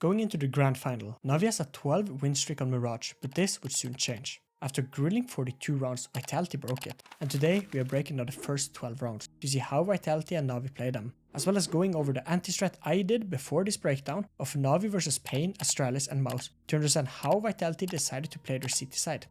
Going into the grand final, NaVi has a 12 win streak on Mirage, but this would soon change. After grueling 42 rounds, Vitality broke it, and today we are breaking down the first 12 rounds to see how Vitality and NaVi play them, as well as going over the anti-strat I did before this breakdown of NaVi versus Pain, Astralis and mouz to understand how Vitality decided to play their CT side.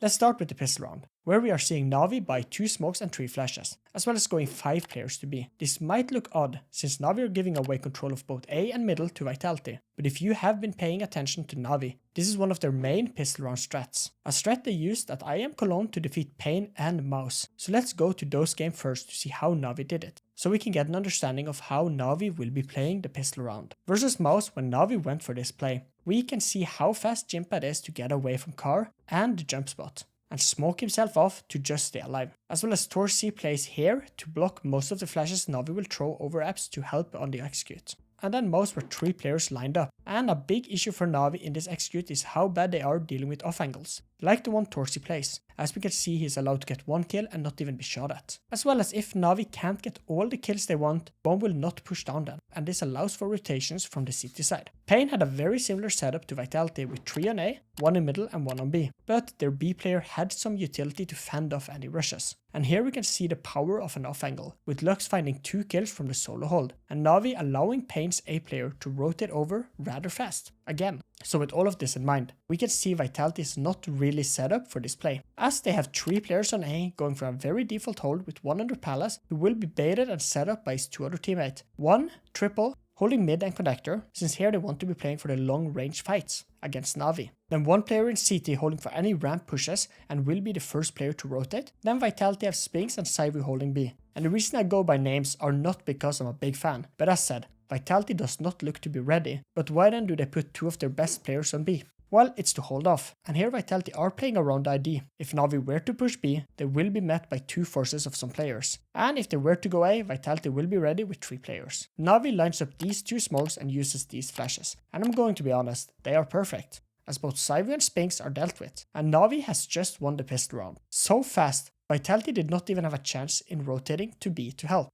Let's start with the pistol round, where we are seeing NaVi buy 2 smokes and 3 flashes, as well as going 5 players to B. This might look odd, since NaVi are giving away control of both A and middle to Vitality, but if you have been paying attention to NaVi, this is one of their main pistol round strats. A strat they used at IEM Cologne to defeat Pain and mouz. So let's go to those games first to see how NaVi did it, so we can get an understanding of how NaVi will be playing the pistol round. Versus mouz, when NaVi went for this play, we can see how fast Jimpad is to get away from car and the jump spot, and smoke himself off to just stay alive. As well as Torsi plays here to block most of the flashes NaVi will throw over apps to help on the execute. And then mouz were 3 players lined up, and a big issue for NaVi in this execute is how bad they are dealing with off angles, like the one Torsi plays. As we can see, he is allowed to get 1 kill and not even be shot at. As well as if NaVi can't get all the kills they want, bomb will not push down them, and this allows for rotations from the CT side. Pain had a very similar setup to Vitality with 3 on A, 1 in middle and 1 on B, but their B player had some utility to fend off any rushes. And here we can see the power of an off angle, with Lux finding 2 kills from the solo hold, and NaVi allowing Pain's A player to rotate over rather fast, again. So with all of this in mind, we can see Vitality is not really set up for this play, as they have 3 players on A going for a very default hold with 1 under Palace, who will be baited and set up by his 2 other teammates. 1 triple, holding mid and connector, since here they want to be playing for the long range fights against NaVi. Then 1 player in CT holding for any ramp pushes and will be the first player to rotate. Then Vitality have Spinks and Saivu holding B. And the reason I go by names are not because I'm a big fan, but as said, Vitality does not look to be ready, but why then do they put 2 of their best players on B? Well, it's to hold off, and here Vitality are playing around the ID. If NaVi were to push B, they will be met by 2 forces of some players. And if they were to go A, Vitality will be ready with 3 players. NaVi lines up these 2 smokes and uses these flashes, and I'm going to be honest, they are perfect, as both Saivu and Spinks are dealt with, and NaVi has just won the pistol round. So fast, Vitality did not even have a chance in rotating to B to help.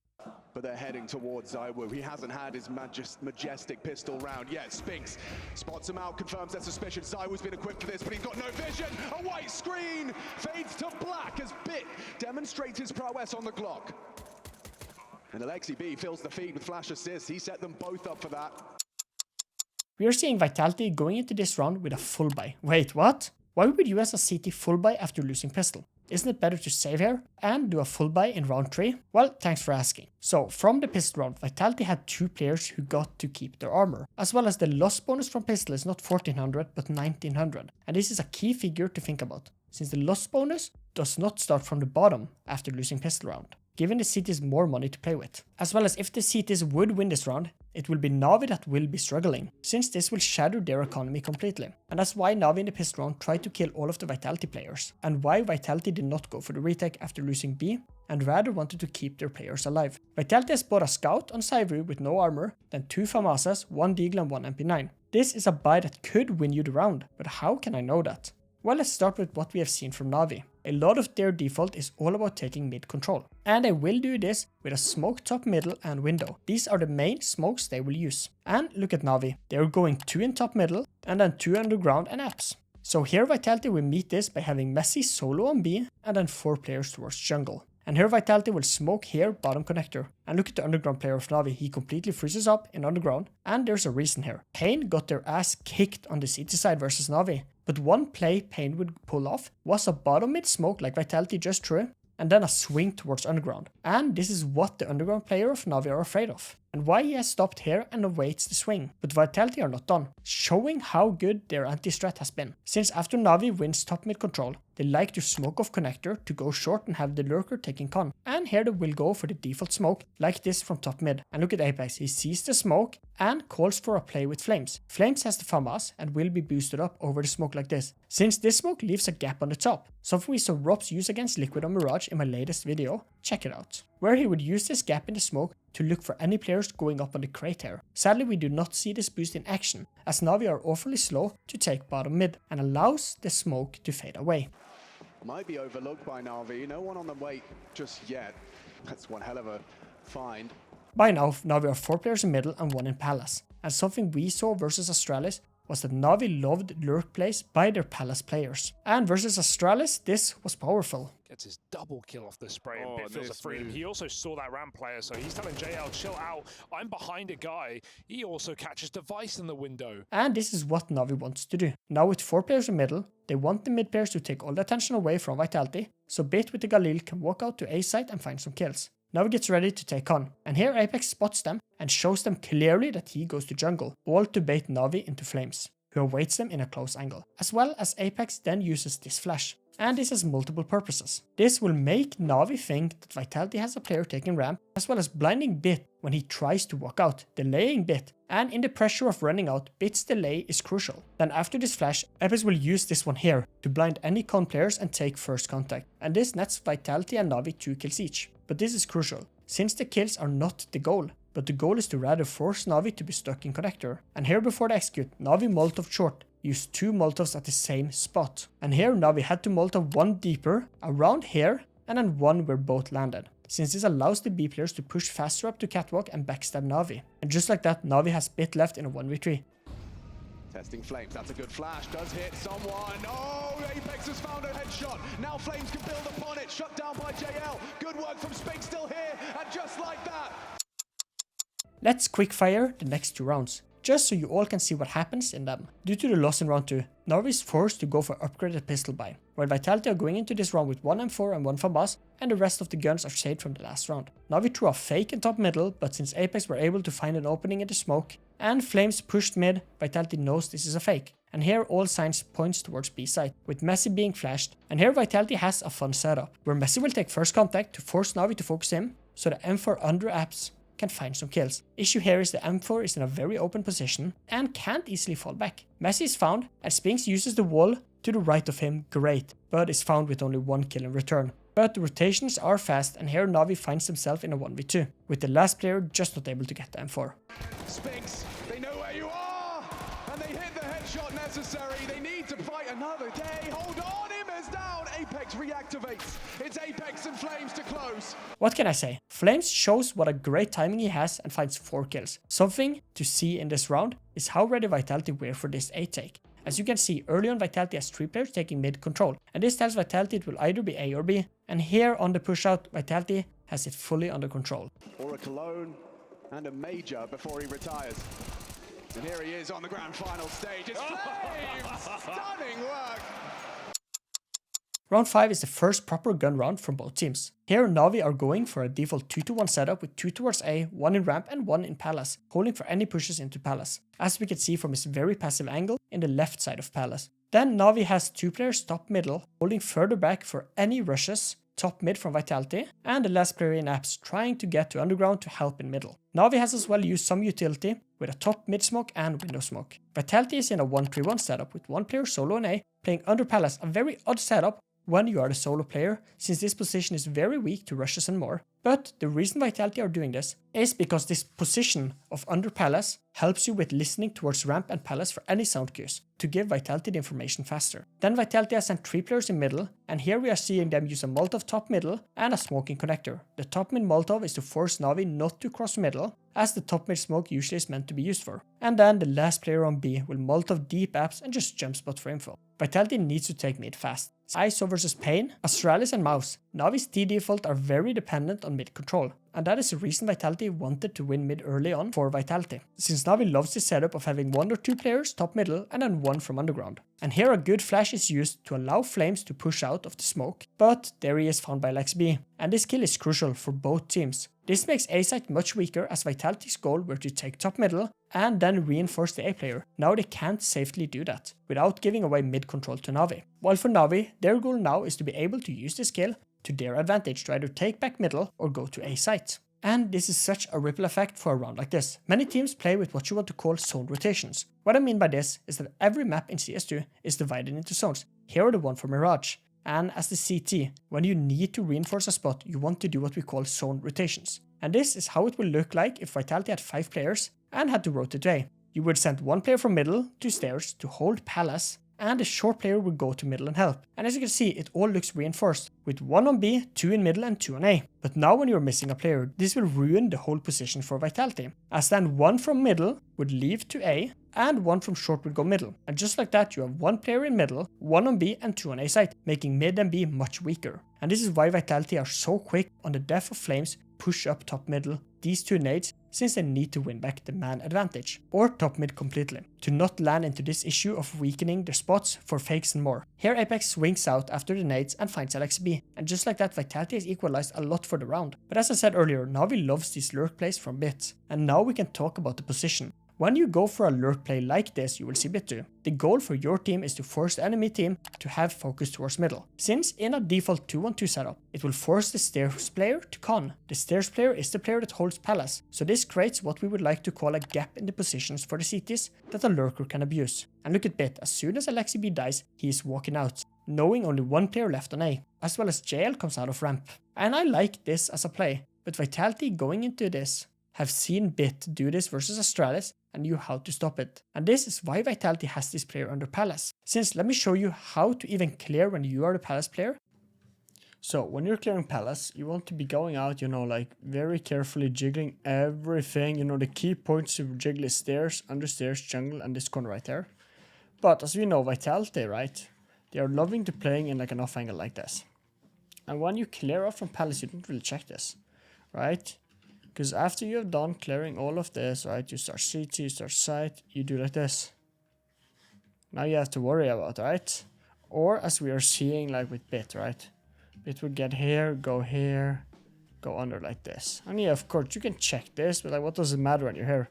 But they're heading towards Zaiwu. He hasn't had his majestic pistol round yet. Spinks spots him out, confirms their suspicion. Zaiwu's been equipped for this, but he's got no vision. A white screen fades to black as Bit demonstrates his prowess on the Glock. And Alexi B fills the feed with flash assists. He set them both up for that. We are seeing Vitality going into this round with a full buy. Wait, what? Why would you as a CT full buy after losing pistol? Isn't it better to save here and do a full buy in round 3? Well, thanks for asking. So, from the pistol round, Vitality had 2 players who got to keep their armor, as well as the loss bonus from pistol is not 1400 but 1900, and this is a key figure to think about, since the loss bonus does not start from the bottom after losing pistol round, giving the CTs more money to play with. As well as if the CTs would win this round, it will be NaVi that will be struggling, since this will shatter their economy completely. And that's why NaVi in the pistol round tried to kill all of the Vitality players, and why Vitality did not go for the retake after losing B, and rather wanted to keep their players alive. Vitality has bought a scout on Saivu with no armor, then 2 FAMASas, 1 Deagle and 1 MP9. This is a buy that could win you the round, but how can I know that? Well, let's start with what we have seen from NaVi. A lot of their default is all about taking mid control, and they will do this with a smoke top, middle and window. These are the main smokes they will use. And look at NaVi, they are going 2 in top middle and then 2 underground and apps. So here Vitality will meet this by having Messi solo on B and then 4 players towards jungle. And here Vitality will smoke here bottom connector. And look at the underground player of NaVi, he completely freezes up in underground, and there's a reason here. Pain got their ass kicked on the CT side versus NaVi, but one play Pain would pull off was a bottom mid smoke like Vitality just threw, and then a swing towards underground. And this is what the underground player of NaVi are afraid of, and why he has stopped here and awaits the swing. But Vitality are not done, showing how good their anti-strat has been. Since after NaVi wins top mid control, they like to smoke off connector to go short and have the lurker taking con. And here they will go for the default smoke like this from top mid. And look at Apex, he sees the smoke and calls for a play with Flames. Flames has the FAMAS and will be boosted up over the smoke like this, since this smoke leaves a gap on the top. Something we saw Rops use against Liquid on Mirage in my latest video, check it out, where he would use this gap in the smoke to look for any players going up on the crate here. Sadly, we do not see this boost in action, as NaVi are awfully slow to take bottom mid and allows the smoke to fade away. Might be overlooked by NaVi, no one on the wait just yet. That's one hell of a find. By now, NaVi are 4 players in middle and 1 in Palace, and something we saw versus Astralis was that NaVi loved lurk plays by their Palace players. And versus Astralis, this was powerful. Gets his double kill off the spray and Bit feels a freedom. He also saw that ramp player, so he's telling JL, chill out, I'm behind a guy. He also catches Device in the window. And this is what NaVi wants to do. Now with 4 players in middle, they want the mid players to take all the attention away from Vitality, so Bit with the Galil can walk out to A site and find some kills. NaVi gets ready to take on, and here Apex spots them and shows them clearly that he goes to jungle, all to bait NaVi into flames, who awaits them in a close angle, as well as Apex then uses this flash. And this has multiple purposes. This will make NaVi think that Vitality has a player taking ramp, as well as blinding Bit when he tries to walk out, delaying Bit, and in the pressure of running out, Bit's delay is crucial. Then after this flash, Apex will use this one here to blind any con players and take first contact, and this nets Vitality and NaVi 2 kills each. But this is crucial, since the kills are not the goal, but the goal is to rather force NaVi to be stuck in connector. And here before they execute, NaVi Molotov short used 2 Molotovs at the same spot. And here NaVi had to Molotov one deeper, around here, and then one where both landed, since this allows the B players to push faster up to catwalk and backstab NaVi. And just like that, NaVi has Bit left in a 1v3. Testing Flames, that's a good flash, does hit someone. Oh, Apex has found a headshot. Now Flames can build upon it, shut down by JL. Good work from Spink still here, and just like that. Let's quickfire the next 2 rounds, just so you all can see what happens in them. Due to the loss in round 2, NaVi is forced to go for upgraded pistol buy, while Vitality are going into this round with 1 M4 and 1 FAMAS, and the rest of the guns are saved from the last round. NaVi threw a fake in top middle, but since Apex were able to find an opening in the smoke, and Flames pushed mid, Vitality knows this is a fake. And here all signs points towards B side, with Messi being flashed, and here Vitality has a fun setup, where Messi will take first contact to force NaVi to focus him, so the M4 under apps can find some kills. Issue here is the M4 is in a very open position and can't easily fall back. Messi is found and Spinks uses the wall to the right of him, great, but is found with only 1 kill in return. But the rotations are fast and here NaVi finds himself in a 1v2, with the last player just not able to get the M4. Spinks, they know where you are, and they hit the headshot necessary. They need to fight another day. Hold on, him is down. Apex reactivates. It's Apex and Flames to close. What can I say? Flames shows what a great timing he has and finds 4 kills. Something to see in this round is how ready Vitality were for this A take. As you can see, early on Vitality has 3 players taking mid control, and this tells Vitality it will either be A or B, and here on the push out, Vitality has it fully under control. Or a Cologne and a Major before he retires. And here he is on the grand final stage. It's Flames! Stunning work! Round 5 is the first proper gun round from both teams. Here NaVi are going for a default 2-to-1 setup with 2 towards A, 1 in ramp and 1 in Palace, holding for any pushes into Palace, as we can see from his very passive angle in the left side of Palace. Then NaVi has 2 players top middle, holding further back for any rushes, top mid from Vitality, and the last player in apps trying to get to underground to help in middle. NaVi has as well used some utility with a top mid smoke and window smoke. Vitality is in a 1-3-1 setup with 1 player solo in A, playing under Palace, a very odd setup when you are the solo player, since this position is very weak to rushes and more. But the reason Vitality are doing this is because this position of under Palace helps you with listening towards ramp and Palace for any sound cues, to give Vitality the information faster. Then Vitality has sent 3 players in middle, and here we are seeing them use a Molotov top middle and a smoking connector. The top mid Molotov is to force NaVi not to cross middle, as the top mid smoke usually is meant to be used for. And then the last player on B will Molotov deep apps and just jump spot for info. Vitality needs to take mid fast. ISO versus Pain, Astralis and mouz. NaVi's T default are very dependent on mid control, and that is the reason Vitality wanted to win mid early on for Vitality, since NaVi loves the setup of having 1 or 2 players top middle and then 1 from underground. And here a good flash is used to allow Flames to push out of the smoke, but there he is found by LexB, and this kill is crucial for both teams. This makes A site much weaker, as Vitality's goal were to take top middle and then reinforce the A player. Now they can't safely do that without giving away mid control to NaVi. While for NaVi, their goal now is to be able to use this kill to their advantage to either take back middle or go to A site. And this is such a ripple effect for a round like this. Many teams play with what you want to call zone rotations. What I mean by this is that every map in CS2 is divided into zones. Here are the one for Mirage. And as the CT, when you need to reinforce a spot, you want to do what we call zone rotations. And this is how it will look like if Vitality had 5 players and had to rotate A. You would send 1 player from middle to stairs to hold Palace, and the short player will go to middle and help. And as you can see, it all looks reinforced, with 1 on B, 2 in middle and 2 on A. But now when you're missing a player, this will ruin the whole position for Vitality, as then 1 from middle would leave to A, and 1 from short would go middle. And just like that, you have 1 player in middle, 1 on B and 2 on A side, making mid and B much weaker. And this is why Vitality are so quick on the Death of Flames push up top middle these 2 nades, since they need to win back the man advantage, or top mid completely, to not land into this issue of weakening their spots for fakes and more. Here Apex swings out after the nades and finds LXB, and just like that Vitality has equalized a lot for the round. But as I said earlier, NaVi loves these lurk plays from Bit, and now we can talk about the position. When you go for a lurk play like this, you will see Bit do. The goal for your team is to force the enemy team to have focus towards middle. Since in a default 2-1-2 setup, it will force the stairs player to con. The stairs player is the player that holds palace, so this creates what we would like to call a gap in the positions for the CTs that a lurker can abuse. And look at Bit, as soon as LXB dies, he is walking out, knowing only 1 player left on A, as well as JL comes out of ramp. And I like this as a play, but Vitality going into this have seen Bit do this versus Astralis and knew how to stop it. And this is why Vitality has this player under Palace. Since let me show you how to even clear when you are the Palace player. So when you're clearing Palace, you want to be going out, like very carefully jiggling everything. The key points to jiggle is stairs, understairs, jungle, and this corner right there. But as we know, Vitality, right? They are loving to playing in like an off angle like this. And when you clear off from Palace, you don't really check this, right? Because after you have done clearing all of this, right, you start CT, you start site, you do like this. Now you have to worry about, right? Or as we are seeing like with Bit, right? Bit would get here, go under like this. And yeah, of course, you can check this, but like, what does it matter when you're here?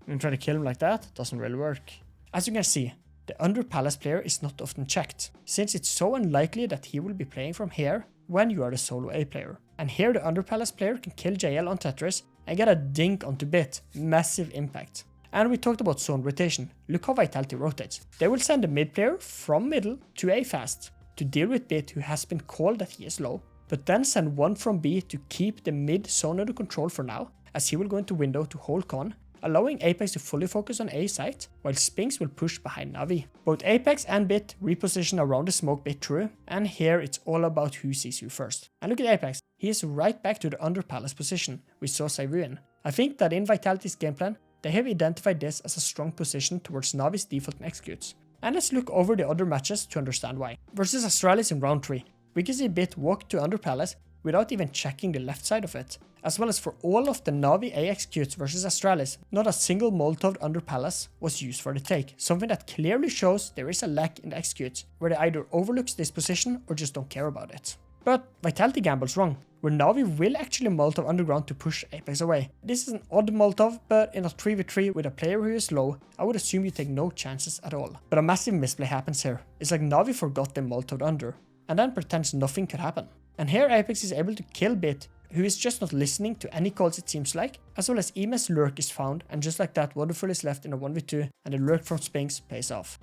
You try to kill him like that, doesn't really work. As you can see, the under Palace player is not often checked, since it's so unlikely that he will be playing from here when you are the solo A player. And here the under Palace player can kill JL on Tetris and get a dink onto Bit, massive impact. And we talked about zone rotation, look how Vitality rotates. They will send the mid player from middle to A fast to deal with Bit, who has been called that he is low, but then send 1 from B to keep the mid zone under control for now, as he will go into window to hold con, allowing Apex to fully focus on A site, while Spinks will push behind NaVi. Both Apex and Bit reposition around the smoke Bit through, and here it's all about who sees who first. And look at Apex, he is right back to the under Palace position we saw Saivu in. I think that in Vitality's game plan, they have identified this as a strong position towards NaVi's default and executes. And let's look over the other matches to understand why. Versus Astralis in round 3, we can see Bit walk to under Palace without even checking the left side of it. As well as for all of the NaVi A executes versus Astralis, not a single Molotov under Palace was used for the take, something that clearly shows there is a lack in the executes, where they either overlooks this position or just don't care about it. But Vitality gambles wrong, where NaVi will actually Molotov underground to push Apex away. This is an odd Molotov, but in a 3v3 with a player who is low, I would assume you take no chances at all. But a massive misplay happens here. It's like NaVi forgot they Molotov under, and then pretends nothing could happen. And here Apex is able to kill Bit, who is just not listening to any calls it seems like, as well as EMS lurk is found, and just like that Wonderful is left in a 1v2, and the lurk from Spinks pays off.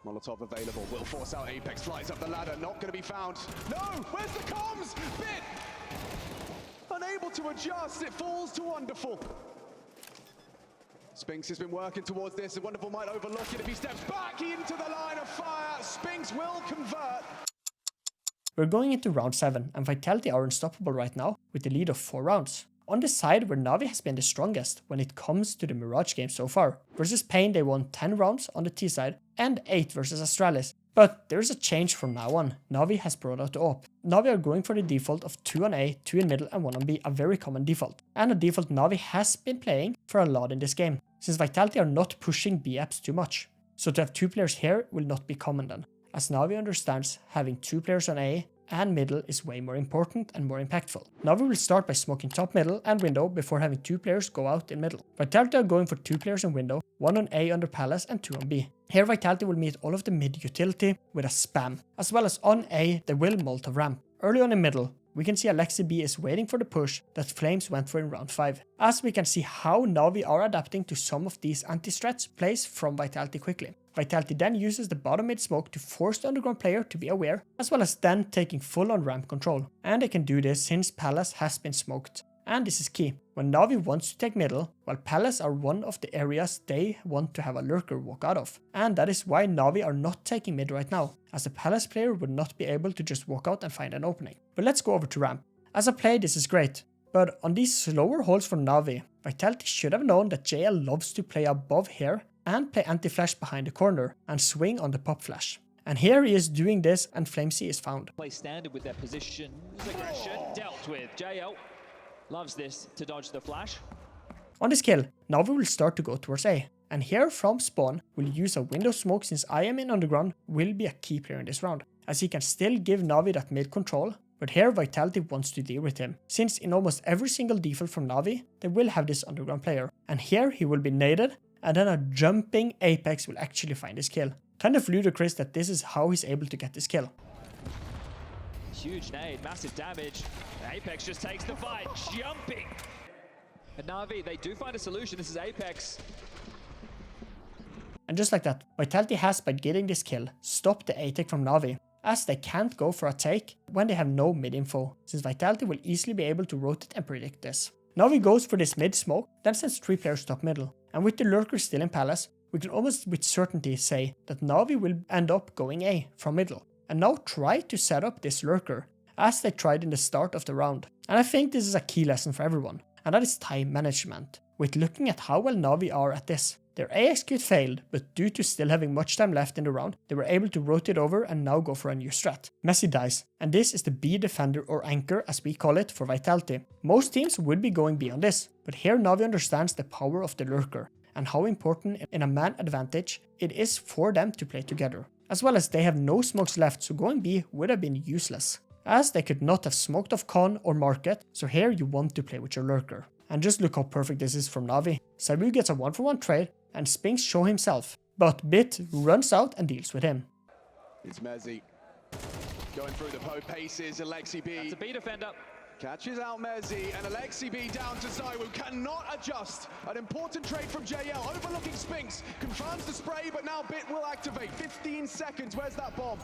Molotov available, will force out Apex, flies up the ladder, not going to be found. No, where's the comms? Bit! Unable to adjust, it falls to Wonderful. Spinks has been working towards this, and Wonderful might overlook it if he steps back into the line of fire. Spinks will convert. We're going into round 7, and Vitality are unstoppable right now, with the lead of 4 rounds. On the side where NaVi has been the strongest when it comes to the Mirage game so far. Versus Pain they won 10 rounds on the T side, and 8 versus Astralis. But there is a change from now on. NaVi has brought out the AWP. NaVi are going for the default of 2 on A, 2 in middle and 1 on B, a very common default. And a default NaVi has been playing for a lot in this game, since Vitality are not pushing B apps too much. So to have 2 players here will not be common then, as NaVi understands having 2 players on A and middle is way more important and more impactful. NaVi will start by smoking top middle and window before having 2 players go out in middle. Vitality are going for 2 players in window, 1 on A under Palace and 2 on B. Here Vitality will meet all of the mid utility with a spam, as well as on A they will Molotov ramp. Early on in middle, we can see Alexi B is waiting for the push that Flames went for in round 5, as we can see how NaVi are adapting to some of these anti-strats plays from Vitality quickly. Vitality then uses the bottom mid smoke to force the underground player to be aware, as well as then taking full on ramp control. And they can do this since Palace has been smoked, And this is key. When NaVi wants to take middle, while Palace are one of the areas they want to have a lurker walk out of. And that is why NaVi are not taking mid right now, as a Palace player would not be able to just walk out and find an opening. But let's go over to ramp. As a play, this is great. But on these slower holds from NaVi, Vitality should have known that JL loves to play above here and play anti-flash behind the corner and swing on the pop flash. And here he is doing this and Flamesy is found. Play standard with their position. Aggression dealt with. JL loves this to dodge the flash. On this kill, NaVi will start to go towards A. And here from spawn, will use a window smoke since IEM in underground will be a key player in this round, as he can still give NaVi that mid control. But here Vitality wants to deal with him, since in almost every single default from NaVi, they will have this underground player. And here he will be naded, and then a jumping Apex will actually find his kill. Kind of ludicrous that this is how he's able to get this kill. Huge nade, massive damage. Apex just takes the fight, jumping. And NaVi, they do find a solution. This is Apex. And just like that, Vitality has, by getting this kill, stopped the A-take from NaVi, as they can't go for a take when they have no mid info, since Vitality will easily be able to rotate and predict this. NaVi goes for this mid smoke, then sends 3 players top middle, and with the lurker still in Palace, we can almost with certainty say that NaVi will end up going A from middle, and now try to set up this lurker, as they tried in the start of the round. And I think this is a key lesson for everyone, and that is time management. With looking at how well NaVi are at this, their A execute failed, but due to still having much time left in the round, they were able to rotate over and now go for a new strat. Messi dies, and this is the B defender or anchor as we call it for Vitality. Most teams would be going B on this, but here NaVi understands the power of the lurker, and how important in a man advantage it is for them to play together. As well as they have no smokes left, so going B would have been useless, as they could not have smoked off con or market, so here you want to play with your lurker. And just look how perfect this is from NaVi. Sabu gets a 1-for-1 trade, and Spinks show himself, but Bit runs out and deals with him. It's Mezzi going through the paces. Alexi B. That's a B defender. Catches out Mezzi, and Alexi B down to Zywoo, cannot adjust. An important trade from JL, overlooking Spinks, confirms the spray, but now Bit will activate. 15 seconds, where's that bomb?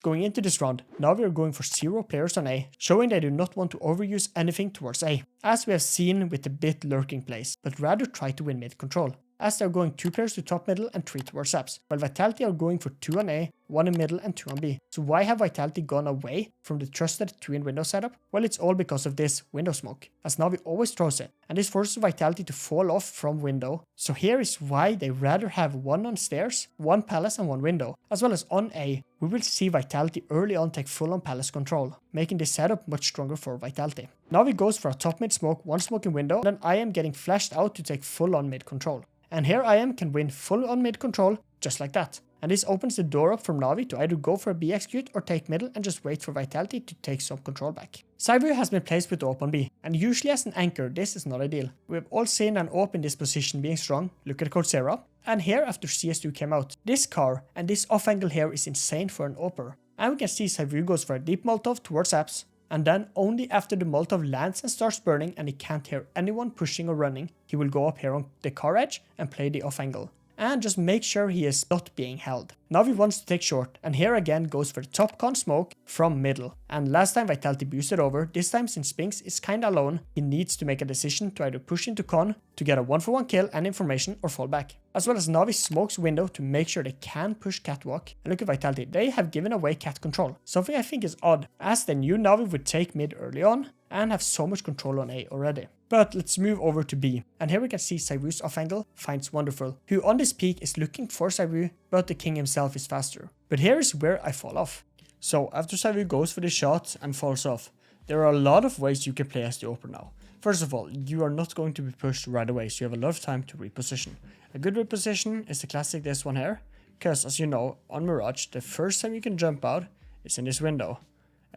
Going into this round, NaVi are going for 0 players on A, showing they do not want to overuse anything towards A, as we have seen with the Bit lurking plays, but rather try to win mid control, as they are going 2 players to top middle and 3 towards apps, while Vitality are going for 2 on A, 1 in middle and 2 on B. So why have Vitality gone away from the trusted 2 in window setup? Well, it's all because of this window smoke, as NaVi always throws it, and this forces Vitality to fall off from window. So here is why they rather have 1 on stairs, 1 palace and 1 window, as well as on A. We will see Vitality early on take full on palace control, making this setup much stronger for Vitality. NaVi goes for a top mid smoke, 1 smoke in window, then IEM getting flashed out to take full on mid control. And here IEM can win full on mid control just like that. And this opens the door up from NaVi to either go for a B execute or take middle and just wait for Vitality to take some control back. Cyber has been placed with the AWP on B, and usually as an anchor this is not ideal. We have all seen an AWP in this position being strong, look at Coursera, and here after CS2 came out. This car and this off angle here is insane for an AWPer. And we can see Cyber goes for a deep Molotov towards apps, and then only after the Molotov lands and starts burning and he can't hear anyone pushing or running, he will go up here on the car edge and play the off angle. And just make sure he is not being held. NaVi wants to take short, and here again goes for the top con smoke from middle. And last time Vitality boosted over, this time since Spinks is kinda alone, he needs to make a decision to either push into con to get a 1-for-1 kill and information or fall back. As well as NaVi smokes window to make sure they can push catwalk. And look at Vitality, they have given away cat control. Something I think is odd, as they knew NaVi would take mid early on and have so much control on A already. But let's move over to B, and here we can see Cybu's off angle finds Wonderful, who on this peak is looking for Cybu, but the king himself is faster. But here is where I fall off. So after Cybu goes for the shot and falls off, there are a lot of ways you can play as the AWPer now. First of all, you are not going to be pushed right away, so you have a lot of time to reposition. A good reposition is the classic this one here, because as you know, on Mirage, the first time you can jump out is in this window.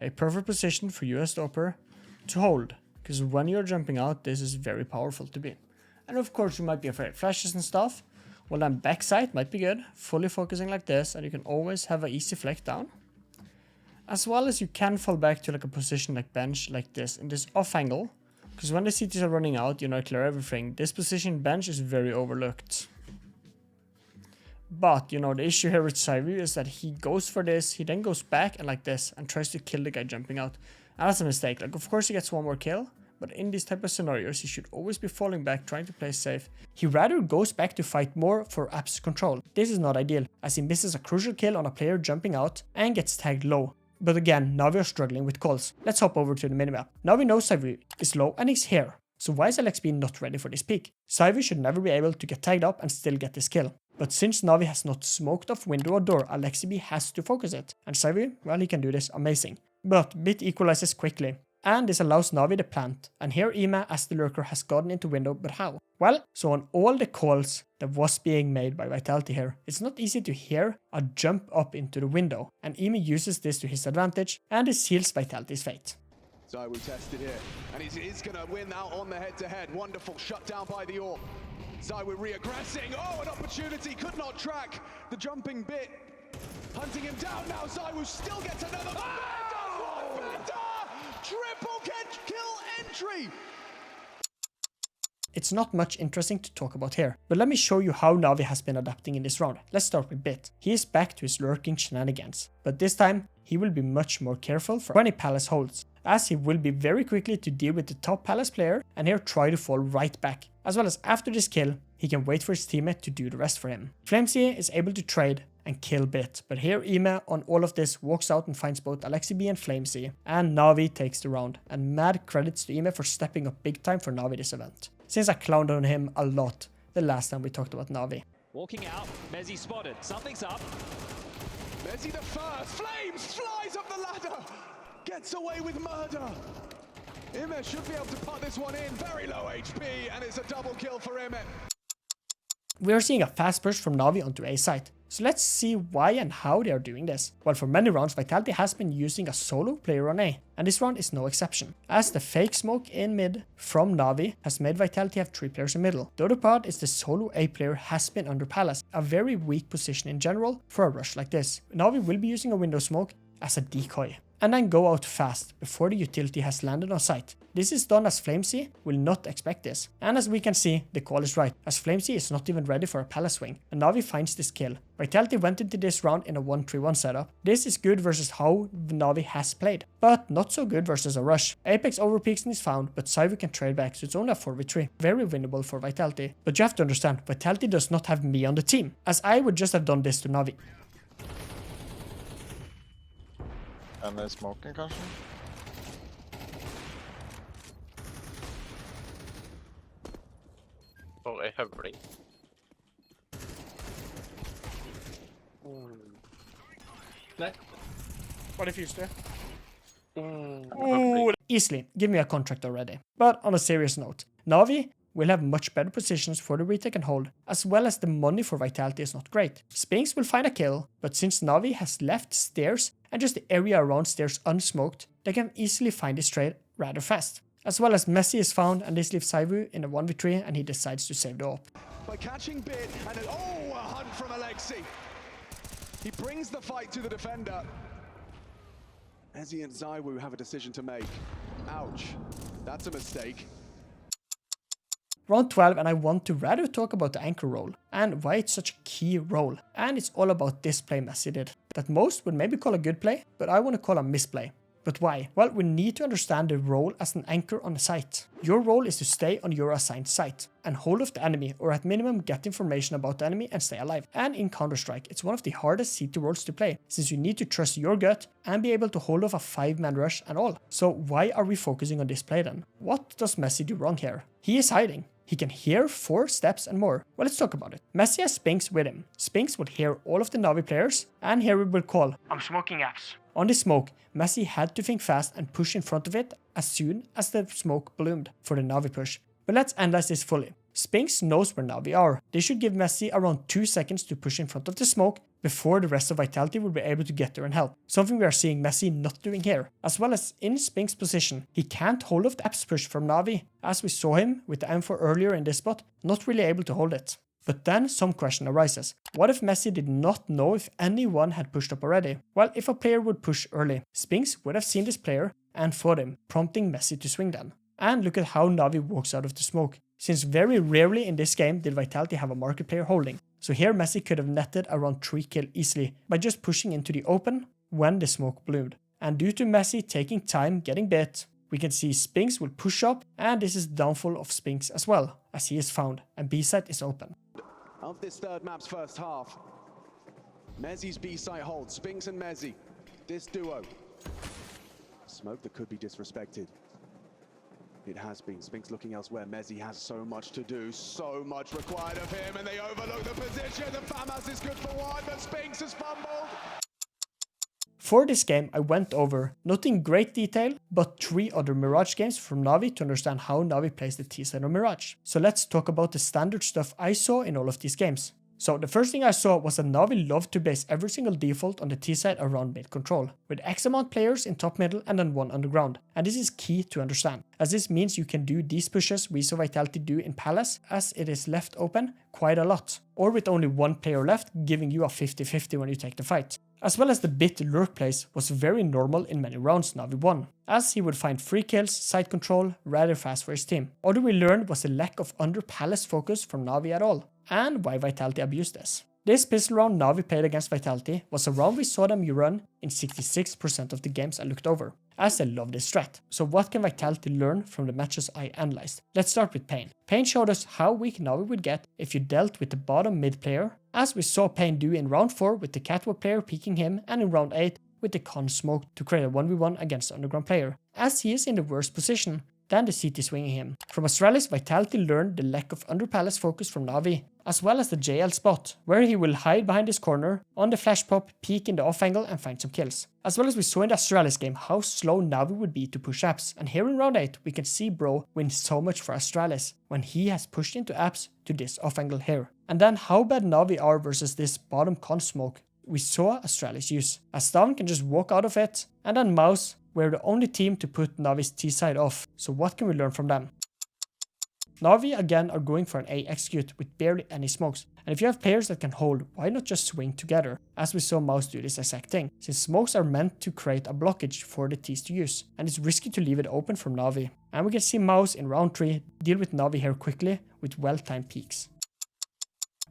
A perfect position for you as the AWPer to hold. Because when you're jumping out, this is very powerful to be. And of course you might be afraid of flashes and stuff. Well then backside might be good, fully focusing like this, and you can always have an easy flex down. As well as you can fall back to like a position like bench like this, in this off angle. Because when the CTs are running out, you know, clear everything. This position bench is very overlooked. But, you know, the issue here with Cybu is that he goes for this, he then goes back and like this, and tries to kill the guy jumping out. And that's a mistake. Like, of course he gets one more kill, but in these type of scenarios he should always be falling back trying to play safe. He rather goes back to fight more for absolute control. This is not ideal, as he misses a crucial kill on a player jumping out and gets tagged low. But again, NaVi are struggling with calls. Let's hop over to the minimap. NaVi knows ZywOo is low and he's here. So why is LXB not ready for this peak? ZywOo should never be able to get tagged up and still get this kill. But since NaVi has not smoked off window or door, LXB has to focus it. And ZywOo, well, he can do this amazing. But Bit equalizes quickly. And this allows NaVi to plant. And here Ema as the lurker has gotten into window, but how? Well, so on all the calls that was being made by Vitality here, it's not easy to hear a jump up into the window. And Ema uses this to his advantage and it seals Vitality's fate. ZywOo tested here, and he's going to win out on the head-to-head. Wonderful shut down by the AWP. ZywOo reaggressing. Oh, an opportunity, could not track the jumping Bit. Hunting him down now, ZywOo still gets another. Oh! Triple kill entry! It's not much interesting to talk about here, but let me show you how NaVi has been adapting in this round. Let's start with Bit. He is back to his lurking shenanigans, but this time he will be much more careful for 20 palace holds, as he will be very quickly to deal with the top palace player and here try to fall right back. As well as after this kill, he can wait for his teammate to do the rest for him. Flamesy is able to trade and kill Bit, but here Ema on all of this walks out and finds both AlexiB and Flamesy, and NaVi takes the round, and mad credits to Ema for stepping up big time for NaVi this event, since I clowned on him a lot the last time we talked about NaVi. Walking out, Mezzy spotted, something's up. Mezzy the first, Flames flies up the ladder, gets away with murder. Ema should be able to put this one in, very low HP, and it's a double kill for Ema. We are seeing a fast push from NaVi onto A site, so let's see why and how they are doing this. Well, for many rounds Vitality has been using a solo player on A, and this round is no exception, as the fake smoke in mid from NaVi has made Vitality have 3 players in middle. The other part is the solo A player has been under Palace, a very weak position in general for a rush like this. NaVi will be using a window smoke as a decoy, and then go out fast before the utility has landed on site. This is done as Flamesy will not expect this, and as we can see, the call is right, as Flamesy is not even ready for a palace swing, and NaVi finds this kill. Vitality went into this round in a 1-3-1 setup. This is good versus how NaVi has played, but not so good versus a rush. Apex overpeaks and is found, but ZywOo can trade back, so it's only a 4v3. Very winnable for Vitality. But you have to understand, Vitality does not have me on the team, as I would just have done this to NaVi. And they're smoking, kanskje? Sorry, høvling. Nei. Var det fyrste? Easily, give me a contract already. But on a serious note, NaVi will have much better positions for the retake and hold, as well as the money for Vitality is not great. Spinks will find a kill, but since NaVi has left stairs and just the area around stairs unsmoked, they can easily find this trade rather fast. As well as Messi is found, and this leaves ZywOo in a 1v3 and he decides to save the AWP. By catching Bit, and a hunt from Alexi. He brings the fight to the defender. Mezzy and ZywOo have a decision to make. Ouch, that's a mistake. Round 12, and I want to rather talk about the anchor role and why it's such a key role. And it's all about this play Messi did, that most would maybe call a good play, but I want to call a misplay. But why? Well, we need to understand the role as an anchor on a site. Your role is to stay on your assigned site and hold off the enemy, or at minimum get information about the enemy and stay alive. And in Counter-Strike, it's one of the hardest CT roles to play, since you need to trust your gut and be able to hold off a 5-man rush and all. So why are we focusing on this play then? What does Messi do wrong here? He is hiding. He can hear 4 steps and more. Well, let's talk about it. Messi has Spinks with him. Spinks would hear all of the NaVi players, and here we will call, "I'm smoking apps." On the smoke, Messi had to think fast and push in front of it as soon as the smoke bloomed for the NaVi push. But let's analyze this fully. Spinks knows where NaVi are. They should give Messi around 2 seconds to push in front of the smoke before the rest of Vitality will be able to get there and help. Something we are seeing Messi not doing here. As well as in Spinks' position, he can't hold off the apps push from NaVi, as we saw him with the M4 earlier in this spot, not really able to hold it. But then some question arises. What if Messi did not know if anyone had pushed up already? Well, if a player would push early, Spinks would have seen this player and fought him, prompting Messi to swing then. And look at how NaVi walks out of the smoke, since very rarely in this game did Vitality have a market player holding. So here Messi could have netted around 3 kills easily by just pushing into the open when the smoke bloomed. And due to Messi taking time getting bit, we can see Spinks will push up, and this is the downfall of Spinks as well, as he is found, and B site is open. Of this third map's first half, Mezzi's B site holds. Spinks and Mezzi, this duo. Smoke that could be disrespected. It has been. Spinks looking elsewhere. Mezzi has so much to do, so much required of him, and they overlook the position. The FAMAS is good for one, but Spinks has fumbled. For this game, I went over, not in great detail, but 3 other Mirage games from NaVi to understand how NaVi plays the T side of Mirage. So let's talk about the standard stuff I saw in all of these games. So the first thing I saw was that NaVi loved to base every single default on the T side around mid control, with X amount players in top middle and then 1 underground. And this is key to understand, as this means you can do these pushes we saw Vitality do in Palace, as it is left open quite a lot, or with only 1 player left, giving you a 50-50 when you take the fight. As well as the bit lurk plays was very normal in many rounds NaVi won, as he would find free kills, side control rather fast for his team. Other we learned was the lack of under Palace focus from NaVi at all, and why Vitality abused this. This pistol round NaVi played against Vitality was a round we saw them run in 66% of the games I looked over, as they love this strat. So what can Vitality learn from the matches I analyzed? Let's start with Pain. Pain showed us how weak NaVi would get if you dealt with the bottom mid player, as we saw Pain do in round 4 with the catwalk player peeking him, and in round 8 with the con smoke to create a 1v1 against the underground player, as he is in the worst position than the CT swinging him. From Astralis, Vitality learned the lack of under Palace focus from NaVi, as well as the JL spot, where he will hide behind his corner, on the flash pop, peek in the off angle and find some kills. As well as we saw in the Astralis game how slow NaVi would be to push apps, and here in round 8 we can see Bro win so much for Astralis, when he has pushed into apps to this off angle here. And then how bad NaVi are versus this bottom con smoke we saw Astralis use, as Down can just walk out of it, and then mouz were the only team to put NaVi's T side off, so what can we learn from them? NaVi again are going for an A execute with barely any smokes, and if you have players that can hold, why not just swing together, as we saw mouz do this exact thing, since smokes are meant to create a blockage for the Ts to use, and it's risky to leave it open from NaVi. And we can see mouz in round 3 deal with NaVi here quickly with well-timed peaks.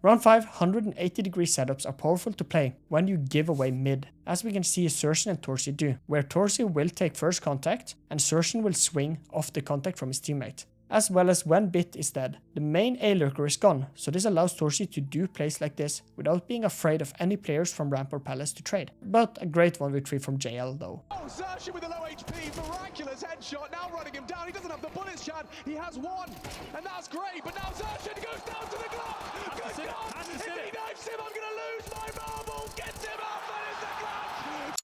Round 5, 180-degree setups are powerful to play when you give away mid, as we can see Surgeon and Torsi do, where Torsi will take first contact and Surgeon will swing off the contact from his teammate. As well as when Bit is dead, the main A lurker is gone, so this allows Torsi to do plays like this without being afraid of any players from Ramp or Palace to trade. But a great 1v3 from JL though. Oh, Surgeon with a low HP, miraculous headshot, now running him down, he doesn't have the bullets, Chad, he has 1, and that's great, but now Surgeon goes down to the Glock, good God, if he knifes him, I'm gonna lose my marbles, gets him up, that is the clutch!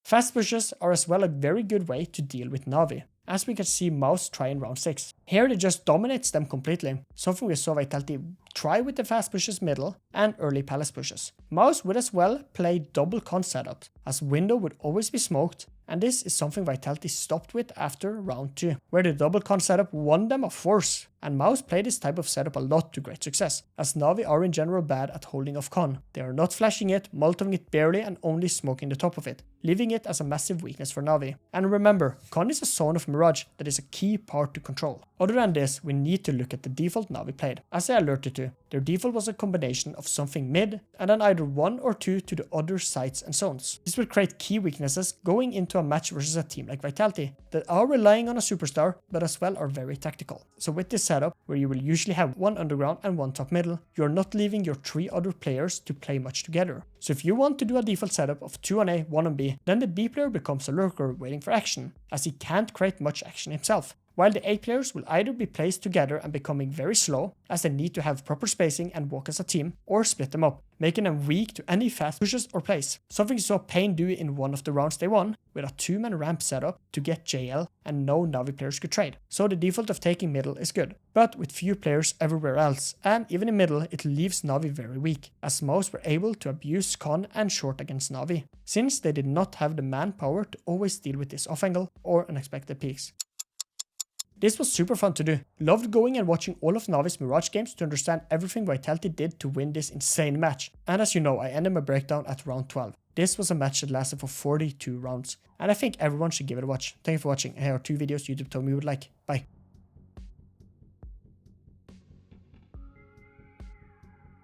Fast pushes are as well a very good way to deal with NaVi, as we can see mouz try in round 6. Here it just dominates them completely, something we saw Vitality try with the fast pushes middle and early Palace pushes. mouz would as well play double con setup, as window would always be smoked, and this is something Vitality stopped with after round 2, where the double con setup won them a force, and mouz played this type of setup a lot to great success, as NaVi are in general bad at holding off con. They are not flashing it, molotoving it barely and only smoking the top of it, leaving it as a massive weakness for NaVi. And remember, con is a zone of Mirage that is a key part to control. Other than this, we need to look at the default NaVi played. As I alerted to, their default was a combination of something mid and then either 1 or 2 to the other sites and zones. This will create key weaknesses going into a match versus a team like Vitality that are relying on a superstar but as well are very tactical. So with this setup, where you will usually have 1 underground and 1 top middle, you are not leaving your 3 other players to play much together. So if you want to do a default setup of 2 on A, 1 on B, then the B player becomes a lurker waiting for action, as he can't create much action himself, while the A players will either be placed together and becoming very slow, as they need to have proper spacing and walk as a team, or split them up, making them weak to any fast pushes or plays. Something you saw Pain do in one of the rounds they won, with a 2-man ramp setup to get JL and no NaVi players could trade. So the default of taking middle is good, but with few players everywhere else, and even in middle it leaves NaVi very weak, as mouz were able to abuse con and short against NaVi, since they did not have the manpower to always deal with this off angle or unexpected peaks. This was super fun to do. Loved going and watching all of NaVi's Mirage games to understand everything Vitality did to win this insane match. And as you know, I ended my breakdown at round 12. This was a match that lasted for 42 rounds, and I think everyone should give it a watch. Thank you for watching, and here are 2 videos YouTube told me you would like. Bye.